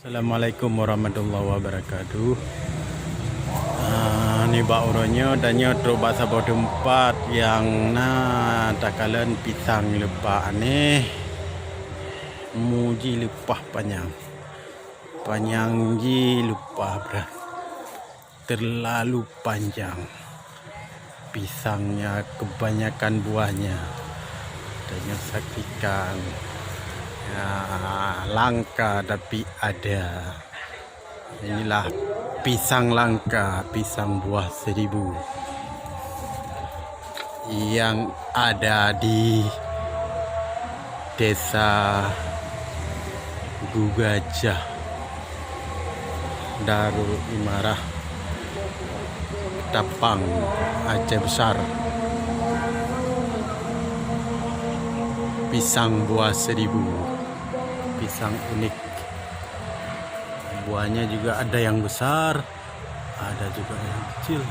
Assalamualaikum warahmatullahi wabarakatuh. Ni bauronyo danyo truk bahasa bodoh 4 yang tak kalen pisang lepak ni muji lepah panjang ji lupa berat terlalu panjang, pisangnya kebanyakan buahnya danyo saksikan. Langka tapi ada. Inilah pisang langka, pisang buah 1000 yang ada di Desa Gugajah, Darul Imarah, Tapang, Aceh Besar. Pisang buah 1000, pisang unik. Buahnya juga ada yang besar, ada juga yang kecil.